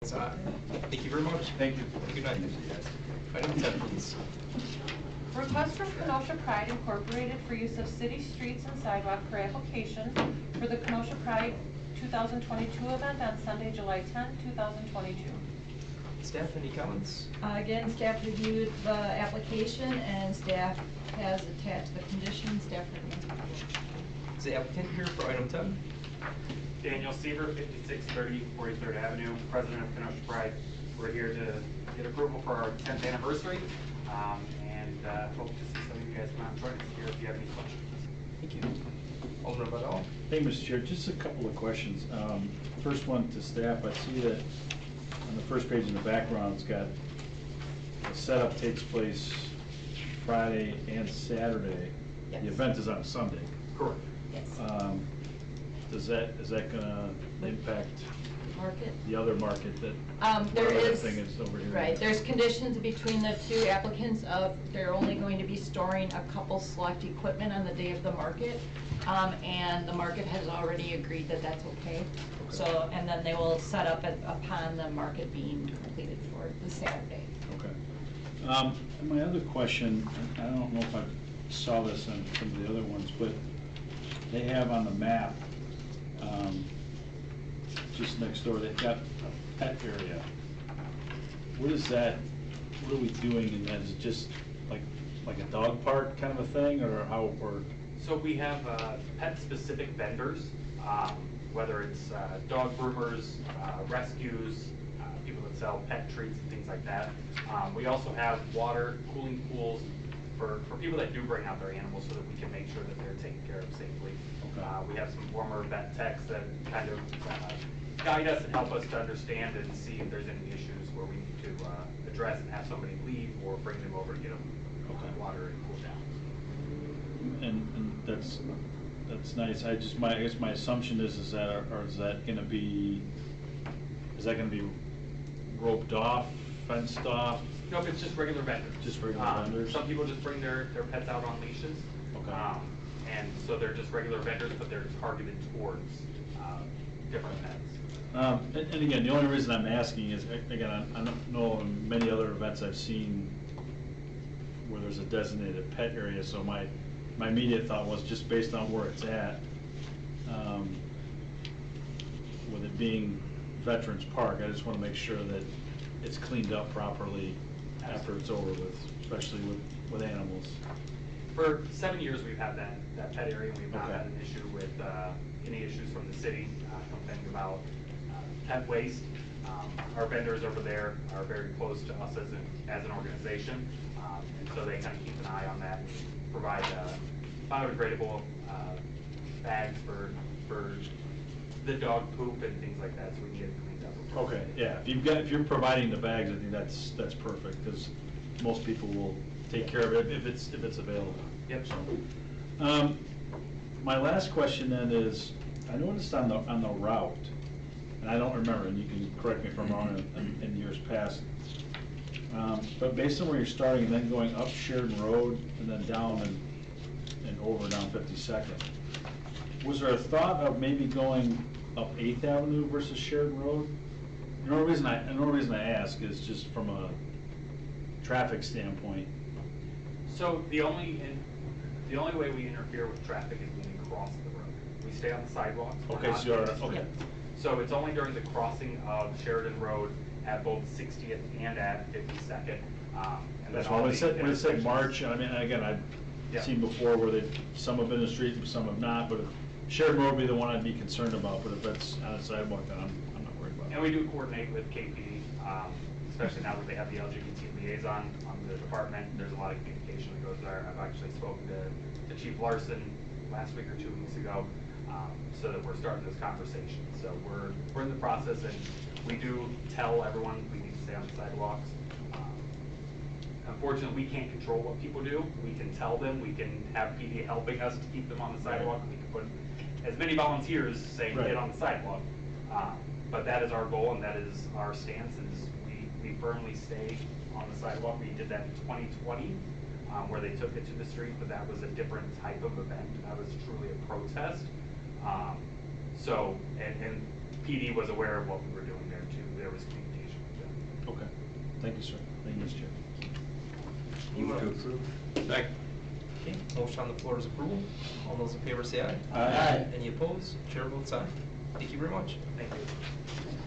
votes aye. Thank you very much. Thank you. Good night. Item 10, please. Request from Kenosha Pride Incorporated for use of city streets and sidewalk for application for the Kenosha Pride 2022 event on Sunday, July 10, 2022. Staff, any comments? Again, staff reviewed the application and staff has attached the conditions. Staff recommends approval. Is the applicant here for item 10? Daniel Seaver, 5630 43rd Avenue, president of Kenosha Pride. We're here to get approval for our 10th anniversary, and hope to see some of you guys come out and join us here if you have any questions. Thank you. Alderman Vidal. Hey, Mr. Chair, just a couple of questions. First one to staff, I see that on the first page in the background, it's got the setup takes place Friday and Saturday. Yes. The event is on Sunday. Correct. Yes. Is that gonna impact Market. the other market that There where the is, thing is over here? right, there's conditions between the two applicants of they're only going to be storing a couple select equipment on the day of the market. And the market has already agreed that that's okay. So, and then they will set up upon the market being completed for the Saturday. Okay. And my other question, I don't know if I saw this on some of the other ones, but they have on the map, just next door, they've got a pet area. What is that, what are we doing in that? Is it just like a dog park kind of a thing, or how, or? So we have pet-specific vendors, whether it's dog groomers, rescues, people that sell pet treats and things like that. We also have water, cooling pools for people that do bring out their animals so that we can make sure that they're taken care of safely. Okay. We have some former vet techs that kind of guide us and help us to understand and see if there's any issues where we need to address and have somebody leave or bring them over to get them water and cool down. And that's nice. I guess my assumption is that, or is that gonna be roped off, fenced off? Nope, it's just regular vendors. Just regular vendors? Some people just bring their pets out on leashes. Okay. And so they're just regular vendors, but they're targeted towards different pets. And again, the only reason I'm asking is, again, I don't know in many other events I've seen where there's a designated pet area, so my immediate thought was just based on where it's at, with it being Veterans Park, I just want to make sure that it's cleaned up properly after it's over with, especially with animals. For 7 years, we've had that pet area, and we've not Okay. had an issue with any issues from the city, complaining about pet waste. Our vendors over there are very close to us as an organization, and so they kind of keep an eye on that and provide biodegradable bags for the dog poop and things like that, so we can get it cleaned up. Okay, yeah, if you're providing the bags, I think that's perfect, because most people will take care of it if it's available. Yep. So, my last question then is, I noticed on the route, and I don't remember, and you can correct me if I'm wrong in years past, but based on where you're starting and then going up Sheridan Road and then down and over down 52nd, was there a thought of maybe going up 8th Avenue versus Sheridan Road? The only reason I ask is just from a traffic standpoint. So the only way we interfere with traffic is when we cross the road. We stay on the sidewalks. We're Okay, not so you're, in the street. okay. So it's only during the crossing of Sheridan Road at both 60th and at 52nd. And That's then why all when the it said intersections. March, I mean, again, I've Yeah. seen before where some have been in the street and some have not, but Sheridan Road would be the one I'd be concerned about, but if it's on a sidewalk, then I'm not worried about it. And we do coordinate with KPD, especially now that they have the LGBT liaison on the department. There's a lot of communication that goes there. I've actually spoken to Chief Larson last week or 2 weeks ago, so that we're starting this conversation. So we're in the process, and we do tell everyone we need to stay on the sidewalks. Unfortunately, we can't control what people do. We can tell them, we can have PD helping us to keep them on the sidewalk. We can put as many volunteers saying get on the sidewalk. But that is our goal, and that is our stance, is we firmly stay on the sidewalk. We did that in 2020, where they took it to the street, but that was a different type of event. That was truly a protest. So, and PD was aware of what we were doing there too. There was communication Thank you, sir. Thank you, Mr. Chair. Anyone else? Second. Okay, motion on the floor is approval. All those in favor say aye. Aye. Any opposed? Chair votes aye. Thank you very much. Thank you.